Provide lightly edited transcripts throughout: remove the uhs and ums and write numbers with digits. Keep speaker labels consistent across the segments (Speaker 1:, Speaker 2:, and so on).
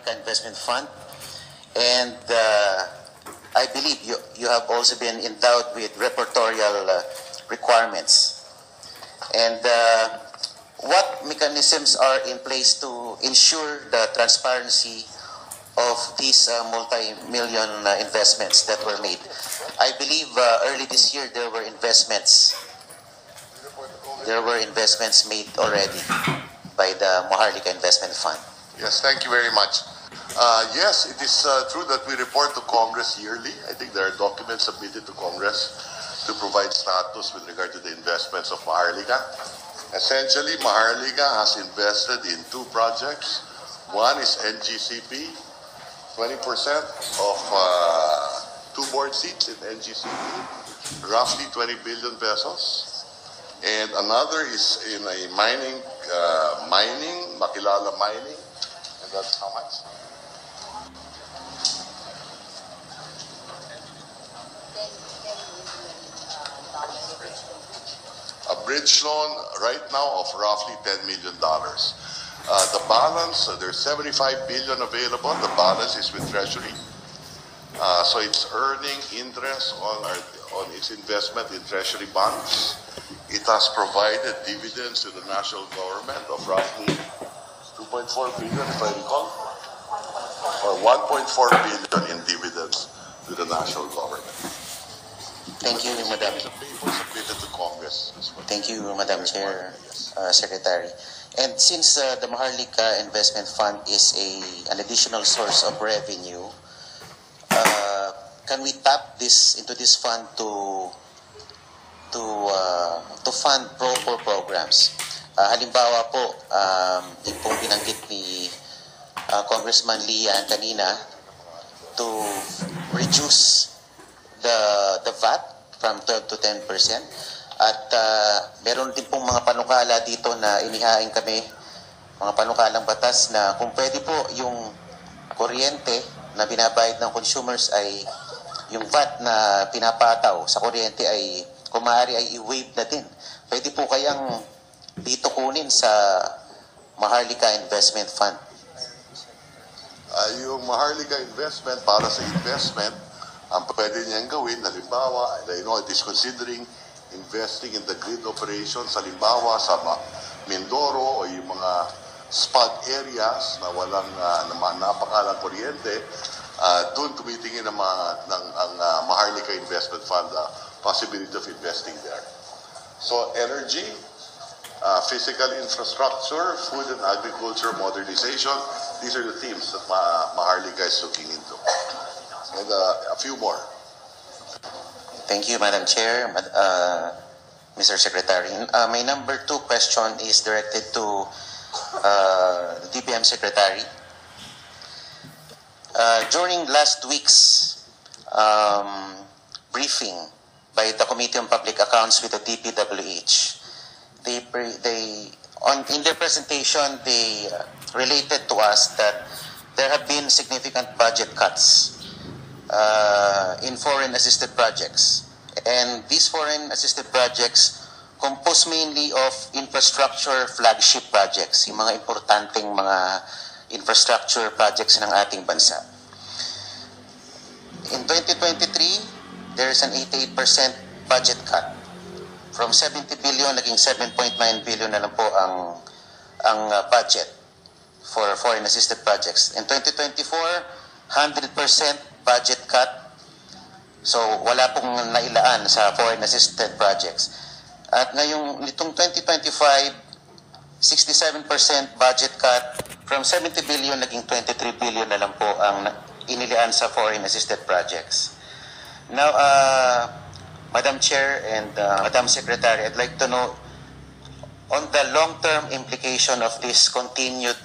Speaker 1: Maharlika Investment Fund. And I believe you have also been endowed with repertorial requirements. And what mechanisms are in place to ensure the transparency of these multi-million investments that were made? I believe early this year there were investments made already by the Maharlika Investment Fund.
Speaker 2: Yes, thank you very much. Yes, it is true that we report to Congress yearly. I think there are documents submitted to Congress to provide status with regard to the investments of Maharlika. Essentially, Maharlika has invested in two projects. One is NGCP, 20% of two board seats in NGCP, roughly 20 billion pesos. And another is in a mining, Makilala Mining, and that's how much? A bridge loan right now of roughly $10 million. The balance, there's 75 billion available. The balance is with Treasury. So it's earning interest on its investment in Treasury bonds. It has provided dividends to the national government of roughly 2.4 billion, if I recall, or 1.4 billion in dividends to the national government.
Speaker 1: Thank you, Madam.
Speaker 2: The paper submitted to Congress.
Speaker 1: Thank you, Madam Chair, Secretary. And since the Maharlika Investment Fund is an additional source of revenue, can we tap into this fund to fund pro programs? Halimbawa po, yung pong binanggit ni Congressman Lian kanina, to reduce the VAT from 12 to 10%. At meron din pong mga panukala dito na inihain kami, mga panukalang batas na kung pwede po yung kuryente na binabayad ng consumers ay yung VAT na pinapataw sa kuryente ay kung maaari ay i-waive na din. Pwede po kayang dito kunin sa Maharlika Investment Fund?
Speaker 2: Yung Maharlika Investment, para sa investment, ang pwede niyang gawin, halimbawa, it is considering investing in the grid operations, halimbawa sa Mindoro o yung mga spot areas na walang napakalang kuryente, doon tumitingin ang Maharlika Investment Fund, possibility of investing there. So energy, physical infrastructure, food and agriculture modernization, these are the themes that Maharlika is looking into. And a few more.
Speaker 1: Thank you, Madam Chair, Mr. Secretary. My number 2 question is directed to the DPM Secretary. During last week's briefing by the Committee on Public Accounts with the DPWH, in their presentation, they related to us that there have been significant budget cuts in foreign-assisted projects. And these foreign-assisted projects composed mainly of infrastructure flagship projects, yung mga importanteng mga infrastructure projects ng ating bansa. In 2023, there is an 88% budget cut. From 70 billion, naging 7.9 billion na lang po ang budget for foreign-assisted projects. In 2024, 100% budget cut. So, wala pong nailaan sa foreign-assisted projects. At ngayong nitong 2025, 67% budget cut. From 70 billion, naging 23 billion na lang po ang inilaan sa foreign-assisted projects. Now, Madam Chair and Madam Secretary, I'd like to know on the long-term implication of this continued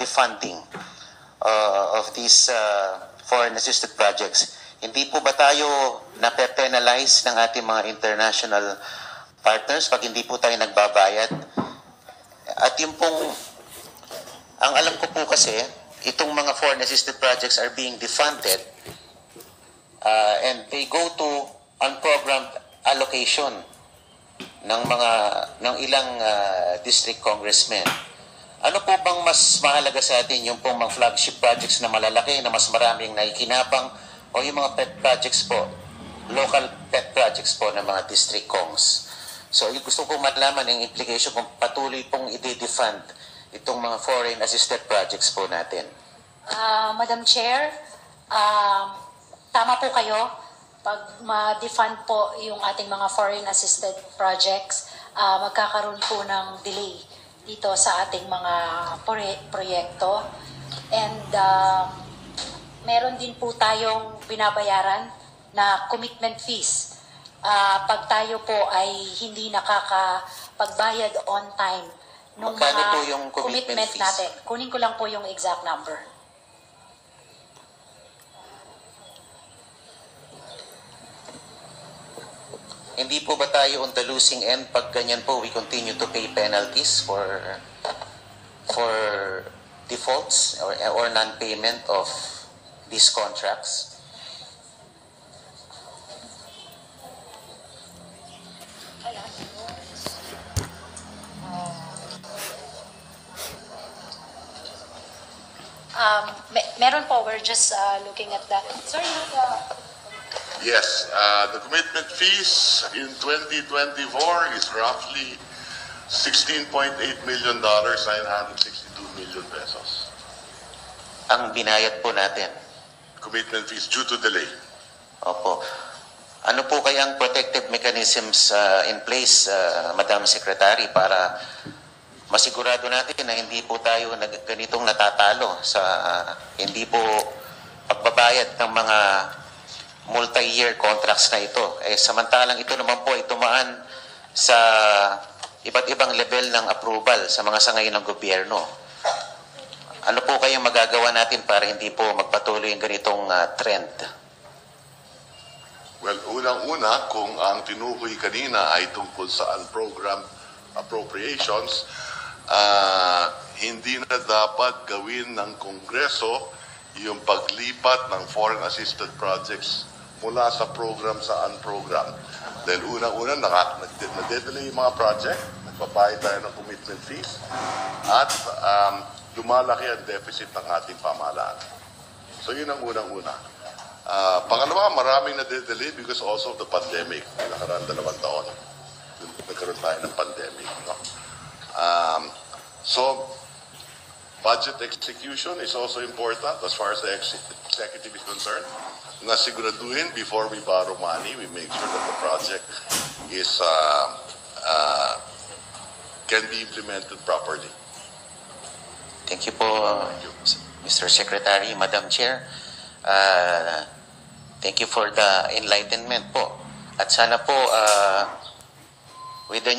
Speaker 1: defunding of these foreign-assisted projects. Hindi po ba tayo na-penalize ng ating mga international partners pag hindi po tayo nagbabayad? At yung pong, ang alam ko po kasi, itong mga foreign-assisted projects are being defunded and they go to unprogrammed allocation ng ilang district congressmen. Ano po bang mas mahalaga sa atin, yung pong mga flagship projects na malalaki, na mas maraming nakikinabang, o yung mga pet projects po, local pet projects po ng mga district kongs? So, yung gusto kong malaman yung implication kung patuloy pong i-defund itong mga foreign assisted projects po natin.
Speaker 3: Madam Chair, tama po kayo. Pag ma-defund po yung ating mga foreign assisted projects, magkakaroon po ng delay dito sa ating mga proyekto. And meron din po tayong binabayaran na commitment fees. Pag tayo po ay hindi nakakapagbayad on time nung
Speaker 1: Magkano
Speaker 3: mga
Speaker 1: po yung commitment fees?
Speaker 3: natin. Kunin ko lang po yung exact number.
Speaker 1: Hindi po ba tayo on the losing end pag ganyan po we continue to pay penalties for defaults or non-payment of these contracts?
Speaker 3: Meron po, we're just looking at that. Sorry,
Speaker 2: Yes, the commitment fees in 2024 is roughly $16.8 million, 962 million pesos.
Speaker 1: Ang binayad po natin.
Speaker 2: Commitment fees due to delay.
Speaker 1: Opo. Ano po kayang protective mechanisms in place, Madam Secretary, para masigurado natin na hindi po tayo ganitong natatalo sa hindi po pagbabayad ng mga multi-year contracts na ito. Samantalang ito naman po ay tumaan sa iba't ibang level ng approval sa mga sangay ng gobyerno. Ano po kayang magagawa natin para hindi po magpatuloy yung ganitong trend?
Speaker 2: Well, unang-una, kung ang tinukoy kanina ay tungkol sa unprogrammed appropriations, hindi na dapat gawin ng Kongreso yung paglipat ng foreign assisted projects mula sa program sa unprogram. Dahil unang-una, nade-delay yung mga project, nagbabayad tayo ng commitment fees, at lumalaki ang deficit ng ating pamahalaan. So yun ang unang-una. Pangalawa, maraming nade-delay because also of the pandemic. Nakaraan 2 taon, nagkaroon tayo ng pandemic. No? So, budget execution is also important as far as the executive is concerned. Na siguraduhin before we borrow money, we make sure that the project is can be implemented properly.
Speaker 1: Thank you po, Mr. Secretary, Madam Chair. Thank you for the enlightenment po. At sana po, with the new